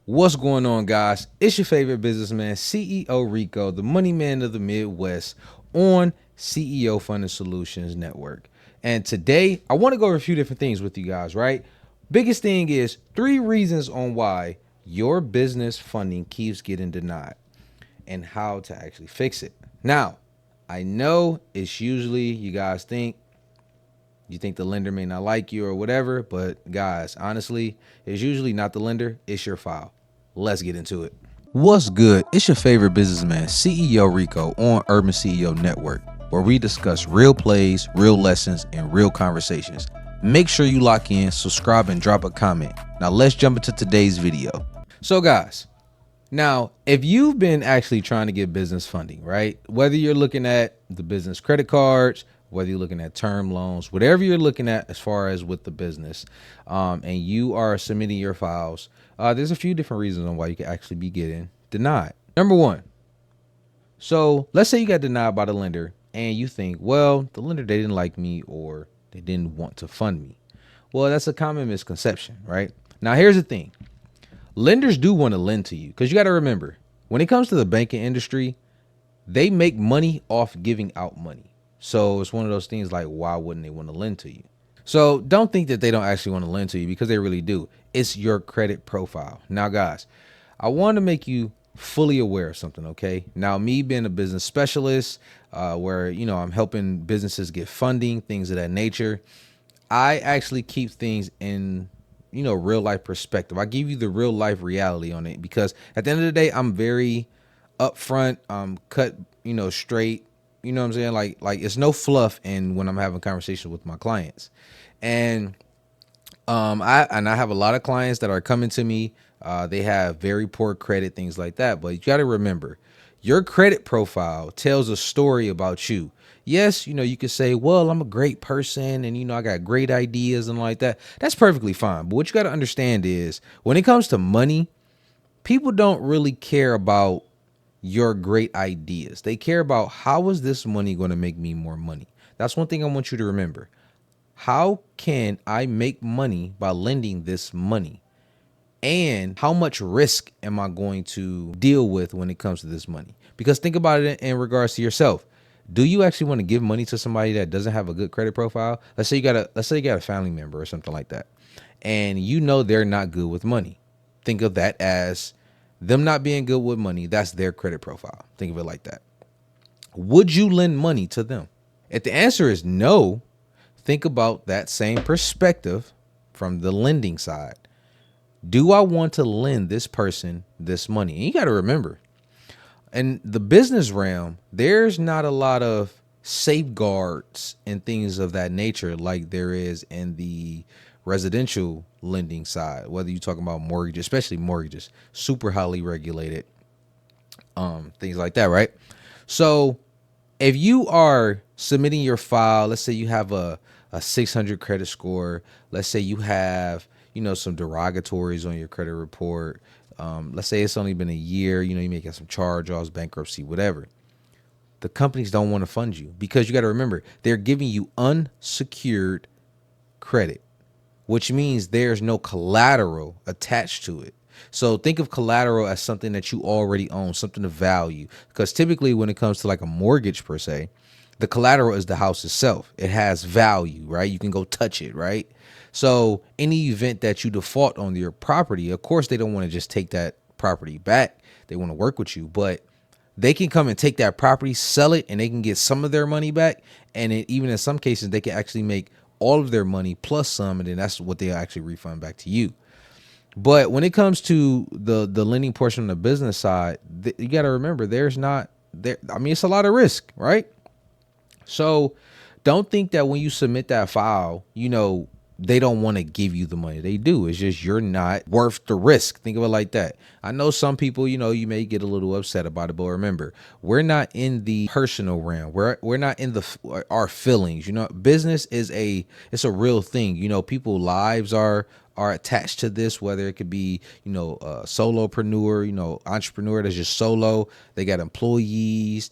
What's going on, guys? It's your favorite businessman, CEO Rico, the money man of the Midwest on CEO Funding Solutions Network. And today, I want to go over a few different things with you guys, right? Biggest thing is 3 reasons on why your business funding keeps getting denied and how to actually fix it. Now, I know it's usually you guys think the lender may not like you or whatever, but guys, honestly, it's usually not the lender, it's your file. Let's get into it. What's good? It's your favorite businessman, CEO Rico on Urban CEO Network, where we discuss real plays, real lessons, and real conversations. Make sure you lock in, subscribe, and drop a comment. Now let's jump into today's video. So guys, now, if you've been actually trying to get business funding, right? Whether you're looking at the business credit cards, whether you're looking at term loans, whatever you're looking at as far as with the business, and you are submitting your files, there's a few different reasons on why you could actually be getting denied. Number one, so let's say you got denied by the lender and you think, well, the lender, they didn't like me or they didn't want to fund me. Well, that's a common misconception, right? Now, here's the thing. Lenders do want to lend to you because you got to remember, when it comes to the banking industry, they make money off giving out money. So it's one of those things like, why wouldn't they want to lend to you? So don't think that they don't actually want to lend to you, because they really do. It's your credit profile. Now, guys, I want to make you fully aware of something, okay? Now, me being a business specialist, where, I'm helping businesses get funding, things of that nature, I actually keep things in real life perspective. I give you the real life reality on it, because at the end of the day, I'm very upfront, cut, straight, you know what I'm saying? Like it's no fluff in when I'm having conversations with my clients. And I have a lot of clients that are coming to me. They have very poor credit, things like that. But you got to remember, your credit profile tells a story about you. Yes, you could say, well, I'm a great person and, I got great ideas and like that. That's perfectly fine. But what you got to understand is when it comes to money, people don't really care about your great ideas. They care about, how is this money going to make me more money? That's one thing I want you to remember. How can I make money by lending this money? And how much risk am I going to deal with when it comes to this money? Because think about it in regards to yourself. Do you actually want to give money to somebody that doesn't have a good credit profile? Let's say you got a family member or something like that, and they're not good with money. Think of that as them not being good with money. That's their credit profile. Think of it like that. Would you lend money to them? If the answer is no, think about that same perspective from the lending side. Do I want to lend this person this money? And you got to remember, in the business realm, there's not a lot of safeguards and things of that nature like there is in the residential lending side. Whether you're talking about mortgages, especially mortgages, super highly regulated, things like that, right? So if you are submitting your file, let's say you have a 600 credit score, let's say you have some derogatories on your credit report, let's say it's only been a year, you may get some charge-offs, bankruptcy, whatever. The companies don't want to fund you because you got to remember, they're giving you unsecured credit, which means there's no collateral attached to it. So think of collateral as something that you already own, something of value. Because typically when it comes to like a mortgage per se, the collateral is the house itself. It has value, right? You can go touch it, right? So any event that you default on your property, of course, they don't want to just take that property back. They want to work with you, but they can come and take that property, sell it, and they can get some of their money back. And even in some cases, they can actually make all of their money plus some, and then that's what they'll actually refund back to you. But when it comes to the lending portion on the business side, you got to remember, it's a lot of risk, right? So don't think that when you submit that file, they don't want to give you the money. They do. It's just you're not worth the risk. Think of it like that. I know some people, you may get a little upset about it, but remember, we're not in the personal realm. We're not in our feelings. Business is it's a real thing. People's lives are attached to this, whether it could be, a solopreneur, entrepreneur that's just solo. They got employees,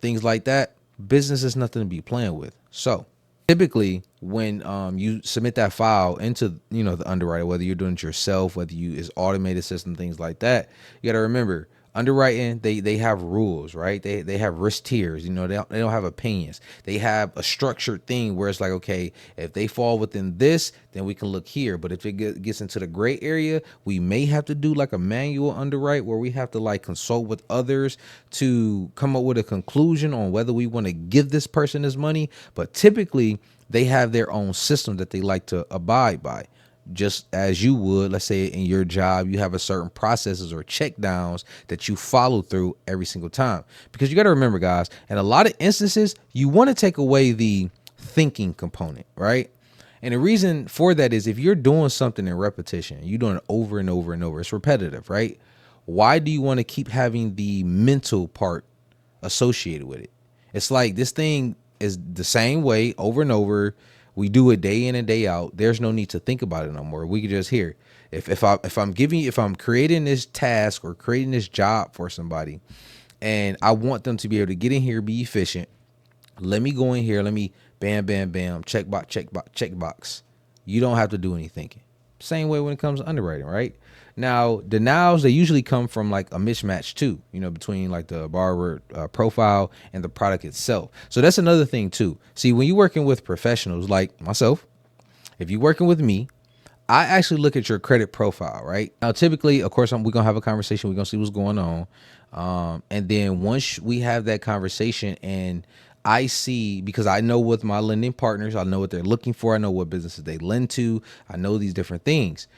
things like that. Business is nothing to be playing with. So Typically, when you submit that file into the underwriter, whether you're doing it yourself, whether you is automated system, things like that, you got to remember underwriting, they have rules, right? They have risk tiers. They don't have opinions. They have a structured thing where it's like, okay, if they fall within this, then we can look here. But if it gets into the gray area, we may have to do like a manual underwrite where we have to like consult with others to come up with a conclusion on whether we want to give this person this money. But typically they have their own system that they like to abide by. Just as you would, let's say in your job, you have a certain processes or check downs that you follow through every single time. Because you got to remember, guys, in a lot of instances, you want to take away the thinking component, right? And the reason for that is if you're doing something in repetition, you're doing it over and over and over, it's repetitive, right? Why do you want to keep having the mental part associated with it? It's like this thing is the same way over and over. We do it day in and day out. There's no need to think about it no more. We can just hear. If I'm creating this task or creating this job for somebody, and I want them to be able to get in here, be efficient. Let me go in here. Let me bam, bam, bam, check box, check box, check box. You don't have to do any thinking. Same way when it comes to underwriting, right? Now, denials, they usually come from like a mismatch too, between like the borrower profile and the product itself. So that's another thing too. See, when you're working with professionals like myself, if you're working with me, I actually look at your credit profile, right? Now, typically, of course, we're going to have a conversation. We're going to see what's going on. And then once we have that conversation and I see, because I know with my lending partners, I know what they're looking for. I know what businesses they lend to. I know these different things.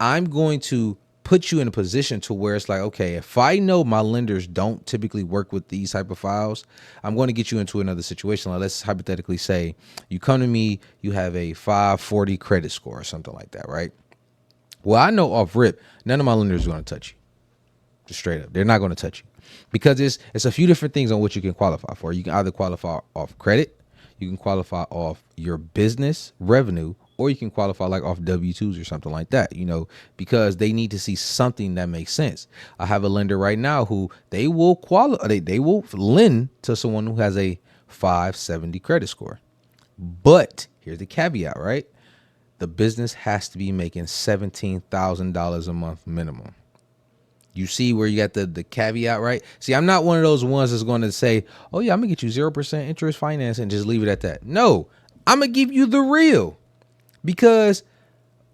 I'm going to put you in a position to where it's like, okay, if I know my lenders don't typically work with these type of files, I'm going to get you into another situation. Like, let's hypothetically say you come to me, you have a 540 credit score or something like that, right? Well, I know off rip, none of my lenders are going to touch you. Just straight up. They're not going to touch you because it's a few different things on what you can qualify for. You can either qualify off credit, you can qualify off your business revenue, or you can qualify like off W-2s or something like that, because they need to see something that makes sense. I have a lender right now who they will qualify, they will lend to someone who has a 570 credit score. But here's the caveat, right? The business has to be making $17,000 a month minimum. You see where you got the caveat, right? See, I'm not one of those ones that's going to say, oh yeah, I'm gonna get you 0% interest finance and just leave it at that. No, I'm gonna give you the real. Because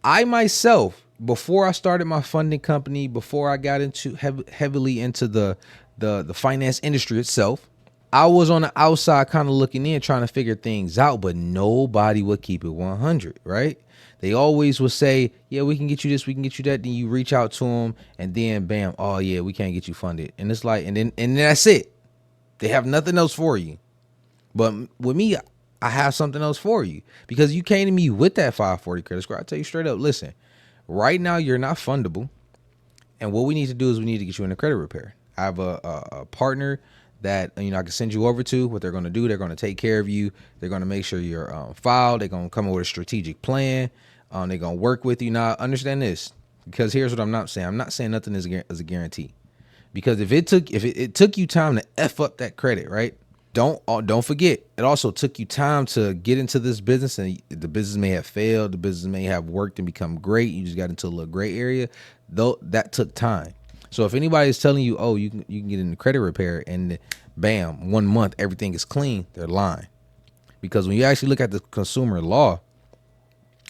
I myself, before I started my funding company, before I got into heavily into the finance industry itself, I was on the outside kind of looking in, trying to figure things out, but nobody would keep it 100, right? They always would say, yeah, we can get you this, we can get you that. Then you reach out to them and then bam, oh yeah, we can't get you funded. And it's like, and then that's it. They have nothing else for you. But with me, I have something else for you, because you came to me with that 540 credit score. I tell you straight up, listen, right now you're not fundable. And what we need to do is we need to get you in a credit repair. I have a partner that, I can send you over to. What they're going to do, they're going to take care of you. They're going to make sure you're filed. They're going to come up with a strategic plan. They're going to work with you. Now, understand this, because here's what I'm not saying. I'm not saying nothing is a guarantee. Because if it took you time to F up that credit, right? Don't forget, it also took you time to get into this business, and the business may have failed. The business may have worked and become great. You just got into a little gray area. Though that took time. So if anybody is telling you, oh, you can get in the credit repair and bam, 1 month, everything is clean, they're lying. Because when you actually look at the consumer law,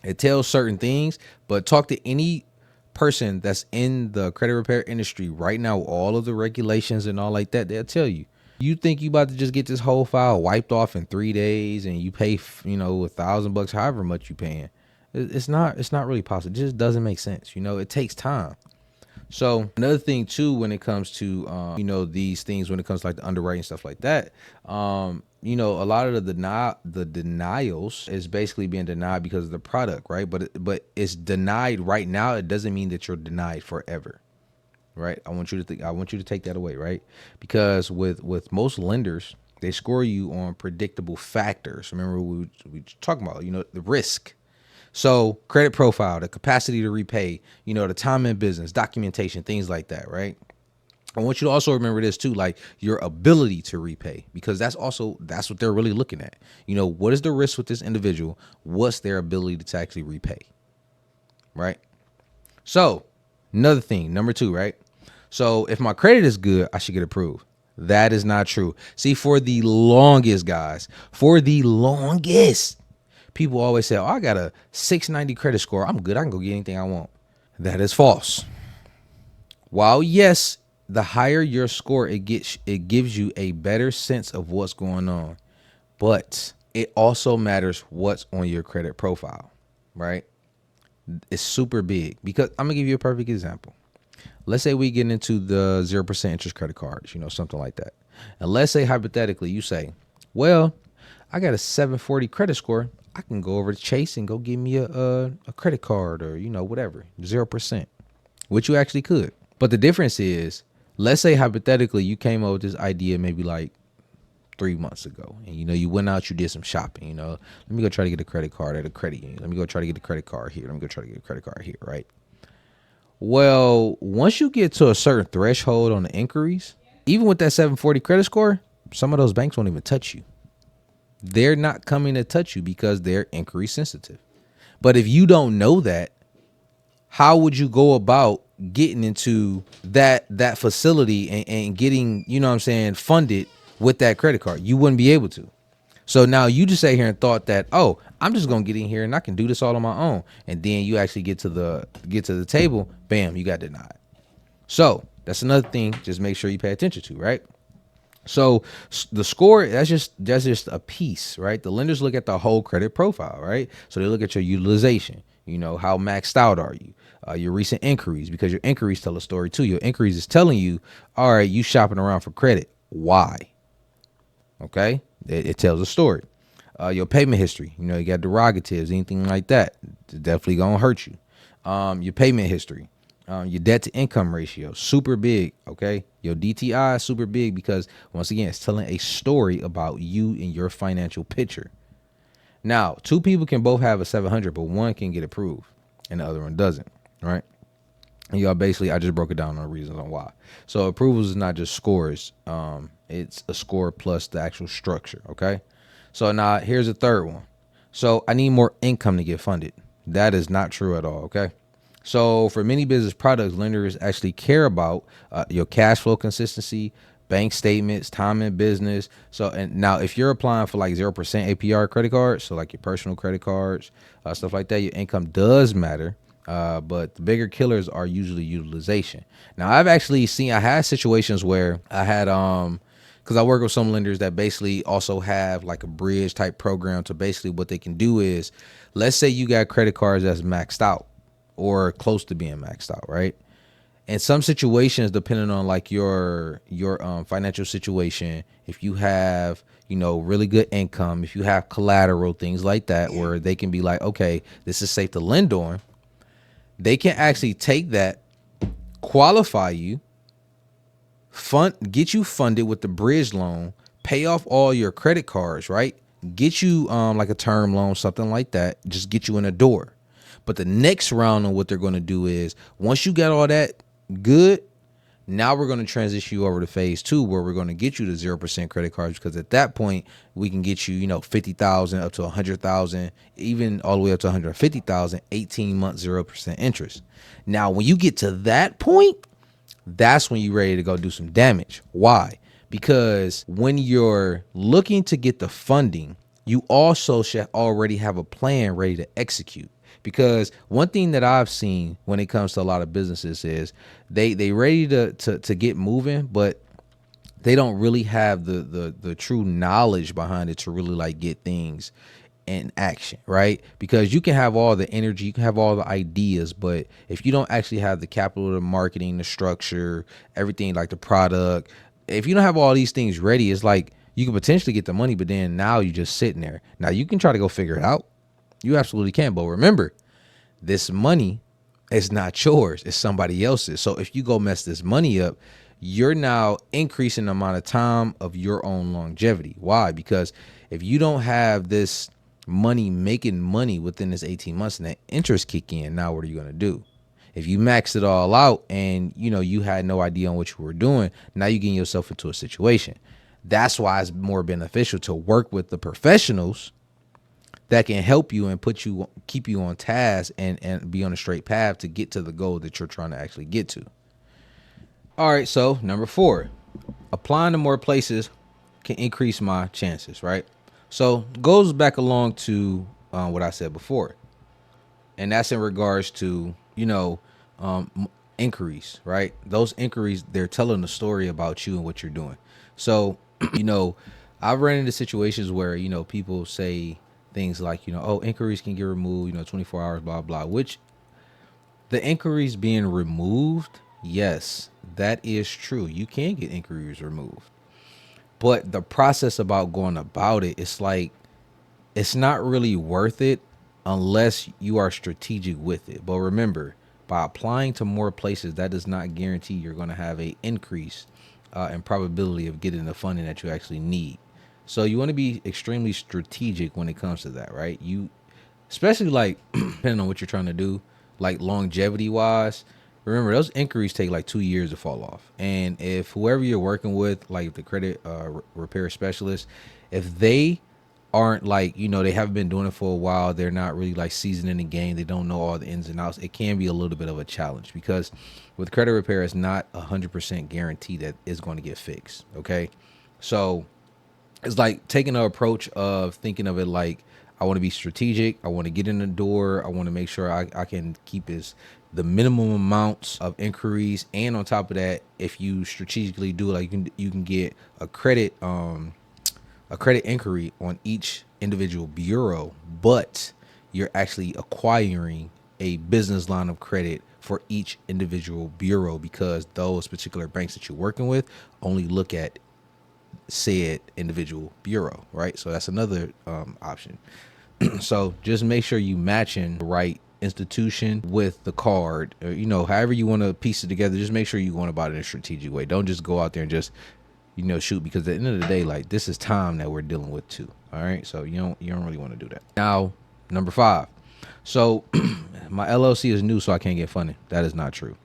it tells certain things, but talk to any person that's in the credit repair industry right now, all of the regulations and all like that, they'll tell you. You think you about to just get this whole file wiped off in 3 days and you pay, $1,000, however much you paying. It's not really possible. It just doesn't make sense. It takes time. So another thing too, when it comes to, these things, when it comes to like the underwriting stuff like that, a lot of the denials is basically being denied because of the product, right? But it's denied right now. It doesn't mean that you're denied forever. Right. I want you to take that away. Right. Because with most lenders, they score you on predictable factors. Remember, we talking about, the risk. So credit profile, the capacity to repay, the time in business, documentation, things like that. Right. I want you to also remember this too, like your ability to repay, because that's what they're really looking at. What is the risk with this individual? What's their ability to actually repay? Right. So another thing, number 2, right? So if my credit is good, I should get approved. That is not true. See, for the longest, guys, people always say, oh, I got a 690 credit score. I'm good. I can go get anything I want. That is false. While yes, the higher your score, it gives you a better sense of what's going on. But it also matters what's on your credit profile, right? It's super big, because I'm gonna give you a perfect example. Let's say we get into the 0% interest credit cards, something like that. And let's say hypothetically you say, well, I got a 740 credit score. I can go over to Chase and go give me a credit card, or, whatever, 0%, which you actually could. But the difference is, let's say hypothetically you came up with this idea maybe like 3 months ago, and you went out, you did some shopping, let me go try to get a credit card at a credit union. Let me go try to get a credit card here. Let me go try to get a credit card here, right? Well, once you get to a certain threshold on the inquiries, even with that 740 credit score, some of those banks won't even touch you. They're not coming to touch you because they're inquiry sensitive. But if you don't know that, how would you go about getting into that facility and getting, funded with that credit card? You wouldn't be able to. So now you just sat here and thought that, oh, I'm just gonna get in here and I can do this all on my own. And then you actually get to the table, bam, you got denied. So that's another thing. Just make sure you pay attention to, right? So the score, that's just a piece, right? The lenders look at the whole credit profile, right? So they look at your utilization. How maxed out are you? Your recent inquiries, because your inquiries tell a story too. Your inquiries is telling you, all right, you shopping around for credit. Why? Okay, it tells a story. Your payment history, you got derogatives, anything like that, it's definitely gonna hurt you. Your payment history, your debt to income ratio, super big. Okay, your DTI, super big, because once again, it's telling a story about you and your financial picture. Now, 2 people can both have a 700, but one can get approved and the other one doesn't, right? And y'all, basically, I just broke it down on the reasons on why. So approvals is not just scores. It's a score plus the actual structure. Okay. So now here's the third one. So I need more income to get funded. That is not true at all. Okay. So for many business products, lenders actually care about your cash flow consistency, bank statements, time in business. So, and now if you're applying for like 0% APR credit cards, so like your personal credit cards, stuff like that, your income does matter. But the bigger killers are usually utilization. Now I had situations where I had, cause I work with some lenders that basically also have like a bridge type program. To basically what they can do is, let's say you got credit cards that's maxed out or close to being maxed out, right? In some situations, depending on like your financial situation, if you have, really good income, if you have collateral, things like that, where they can be like, okay, this is safe to lend on. They can actually take that, qualify you, get you funded with the bridge loan, pay off all your credit cards, right? Get you like a term loan, something like that, just get you in the door. But the next round on what they're going to do is, once you got all that good, now we're going to transition you over to phase 2, where we're going to get you to 0% credit cards, because at that point we can get you, 50,000 up to 100,000, even all the way up to 150,000, 18 months, 0% interest. Now, when you get to that point, that's when you're ready to go do some damage. Why? Because when you're looking to get the funding, you also should already have a plan ready to execute. Because one thing that I've seen when it comes to a lot of businesses is they ready to get moving, but they don't really have the true knowledge behind it to really like get things in action, right? Because you can have all the energy, you can have all the ideas, but if you don't actually have the capital, the marketing, the structure, everything, like the product, if you don't have all these things ready, it's like you can potentially get the money, but then now you're just sitting there. Now you can try to go figure it out. You absolutely can. But remember, this money is not yours. It's somebody else's. So if you go mess this money up, you're now increasing the amount of time of your own longevity. Why? Because if you don't have this money making money within this 18 months and that interest kick in, now what are you going to do? If you maxed it all out and you had no idea on what you were doing, now you're getting yourself into a situation. That's why it's more beneficial to work with the professionals that can help you and keep you on task and be on a straight path to get to the goal that you're trying to actually get to. All right, so number 4, applying to more places can increase my chances, right? So goes back along to what I said before, and that's in regards to inquiries, right? Those inquiries, they're telling a story about you and what you're doing. So I've run into situations where people say things like oh, inquiries can get removed 24 hours, blah blah, which the inquiries being removed, yes, that is true. You can get inquiries removed. But the process about going about it, it's like, it's not really worth it unless you are strategic with it. But remember, by applying to more places, that does not guarantee you're going to have a increase in probability of getting the funding that you actually need. So you want to be extremely strategic when it comes to that, right? Especially like depending on what you're trying to do, like longevity wise. Remember, those inquiries take like 2 years to fall off. And if whoever you're working with, like the credit repair specialist, if they aren't like, they haven't been doing it for a while, they're not really like seasoned in the game, they don't know all the ins and outs, it can be a little bit of a challenge, because with credit repair, it's not 100% guarantee that it's going to get fixed. Okay. So it's like taking an approach of thinking of it like, I want to be strategic. I want to get in the door. I want to make sure I can keep the minimum amounts of inquiries. And on top of that, if you strategically do it, like you can get a credit inquiry on each individual bureau, but you're actually acquiring a business line of credit for each individual bureau, because those particular banks that you're working with only look at said individual bureau, right? So that's another option. So just make sure you matching the right institution with the card, or, however you want to piece it together. Just make sure you're going about it in a strategic way. Don't just go out there and just shoot, because at the end of the day, like, this is time that we're dealing with too. All right, so you don't really want to do that. Now, number 5. So my LLC is new, so I can't get funding. That is not true,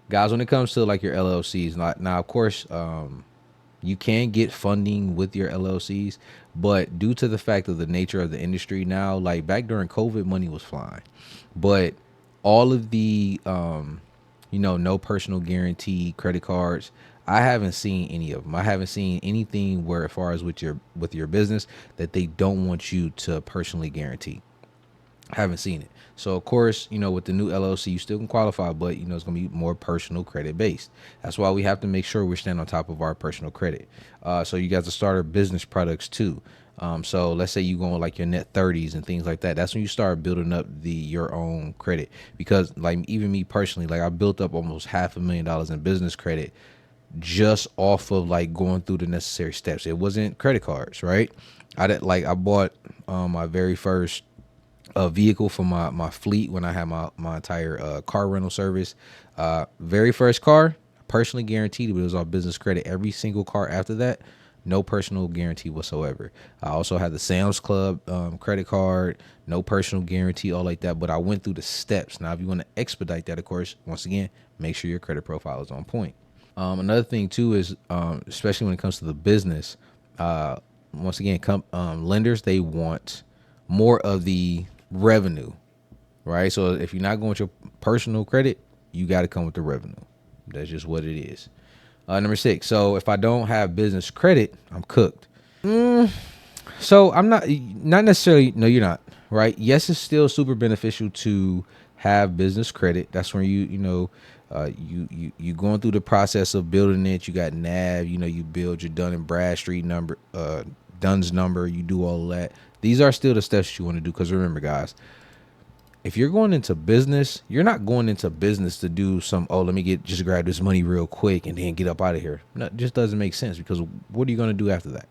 guys. When it comes to like your LLCs, now of course, you can get funding with your LLCs, but due to the fact of the nature of the industry now, like back during COVID, money was flying, but all of the, no personal guarantee credit cards, I haven't seen any of them. I haven't seen anything where, as far as with your business, that they don't want you to personally guarantee. I haven't seen it. So of course, with the new LLC, you still can qualify, but it's going to be more personal credit based. That's why we have to make sure we're staying on top of our personal credit. So you guys to start our business products too. So let's say you go on like your net 30s and things like that. That's when you start building up your own credit, because like even me personally, like I built up almost $500,000 in business credit just off of like going through the necessary steps. It wasn't credit cards, right? I bought my very first a vehicle for my fleet when I had my entire car rental service. Very first car, personally guaranteed, but it was on business credit. Every single car after that, no personal guarantee whatsoever. I also had the Sam's Club credit card, no personal guarantee, all like that. But I went through the steps. Now, if you want to expedite that, of course, once again, make sure your credit profile is on point. Another thing too is, especially when it comes to the business, once again, lenders, they want more of the revenue, right? So if you're not going with your personal credit, you got to come with the revenue. That's just what it is. Number 6. So if I don't have business credit, I'm cooked. So I'm not necessarily. No, you're not. Right? Yes, it's still super beneficial to have business credit. That's when you going through the process of building it. You got NAV. You build your Dun and Bradstreet number, Dunn's number. You do all of that. These are still the steps you want to do, because remember, guys, if you're going into business, you're not going into business to do let me just grab this money real quick and then get up out of here. No, it just doesn't make sense, because what are you going to do after that?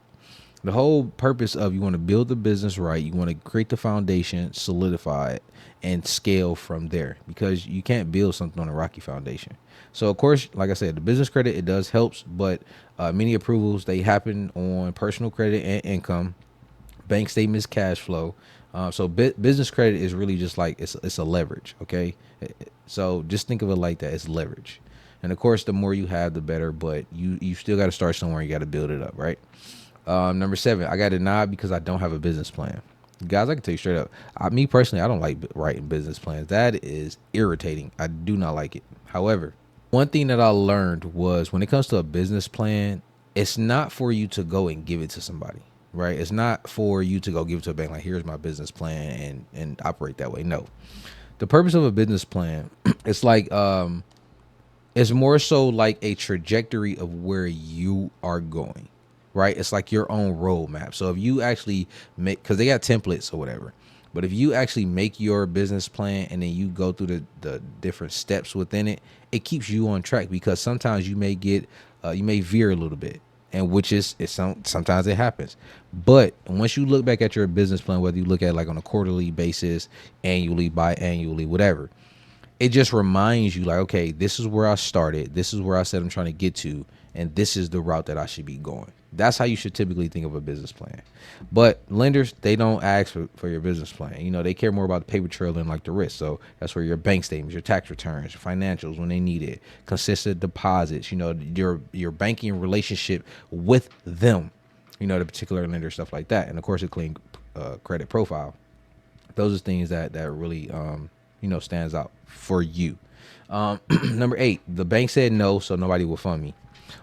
The whole purpose of, you want to build the business right. You want to create the foundation, solidify it, and scale from there, because you can't build something on a rocky foundation. So of course, like I said, the business credit, it does helps, but many approvals, they happen on personal credit and income, bank statements, cash flow. So business credit is really just like it's a leverage. Okay, so just think of it like that. It's leverage, and of course, the more you have, the better. But you still got to start somewhere. You got to build it up, right? Number 7, I got denied because I don't have a business plan. Guys, I can tell you straight up. Me personally, I don't like writing business plans. That is irritating. I do not like it. However, one thing that I learned was when it comes to a business plan, it's not for you to go and give it to somebody, right? It's not for you to go give it to a bank like, here's my business plan and operate that way. No. The purpose of a business plan, it's like it's more so like a trajectory of where you are going, right? It's like your own roadmap. So if you actually make, because they got templates or whatever, but if you actually make your business plan and then you go through the different steps within it, it keeps you on track because sometimes you may get, you may veer a little bit. And which is sometimes it happens, but once you look back at your business plan, whether you look at like on a quarterly basis, annually, biannually, whatever, it just reminds you like, okay, this is where I started. This is where I said I'm trying to get to. And this is the route that I should be going. That's how you should typically think of a business plan. But lenders, they don't ask for your business plan. You know, they care more about the paper trail than like the risk. So that's where your bank statements, your tax returns, your financials when they need it, consistent deposits, you know, your banking relationship with them, you know, the particular lender, stuff like that. And of course, a clean credit profile. Those are things that really stands out for you. Number 8, the bank said no, so nobody will fund me.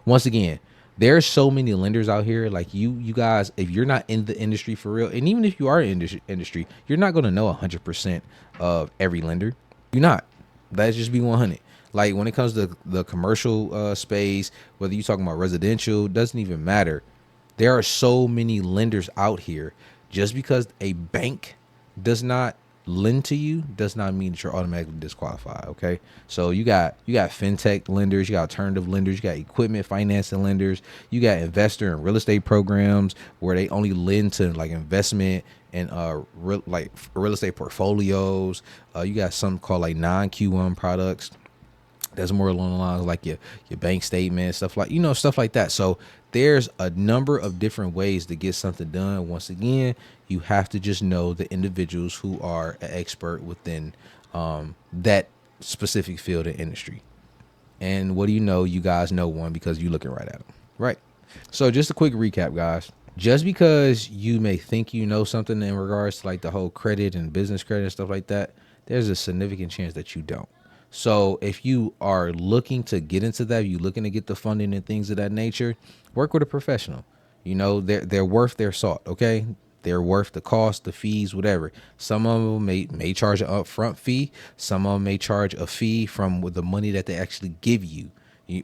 Once again, there's so many lenders out here. Like you guys, if you're not in the industry for real, and even if you are in industry, you're not going to know 100% of every lender. You're not. Let's just be 100. Like when it comes to the commercial space, whether you're talking about residential, doesn't even matter. There are so many lenders out here. Just because a bank does not lend to you does not mean that you're automatically disqualified. Okay, so you got fintech lenders, you got alternative lenders, you got equipment financing lenders, you got investor and real estate programs where they only lend to like investment and real estate portfolios. You got something called like non-Q1 products. That's more along the lines like your bank statement, stuff like that. So there's a number of different ways to get something done. Once again, you have to just know the individuals who are an expert within that specific field and industry. And what do you know? You guys know one because you're looking right at them, right? So just a quick recap, guys. Just because you may think you know something in regards to like the whole credit and business credit and stuff like that, there's a significant chance that you don't. So if you are looking to get into that, you're looking to get the funding and things of that nature, work with a professional. You know, they're worth their salt. Okay. They're worth the cost, the fees, whatever. Some of them may charge an upfront fee. Some of them may charge a fee from the money that they actually give you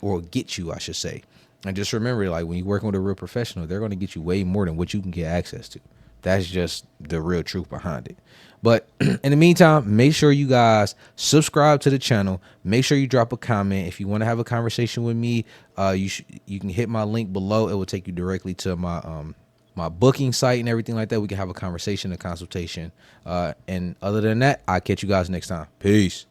or get you, I should say. And just remember, like when you're working with a real professional, they're going to get you way more than what you can get access to. That's just the real truth behind it. But in the meantime, make sure you guys subscribe to the channel. Make sure you drop a comment. If you want to have a conversation with me, you can hit my link below. It will take you directly to my booking site and everything like that. We can have a conversation, a consultation. And other than that, I'll catch you guys next time. Peace.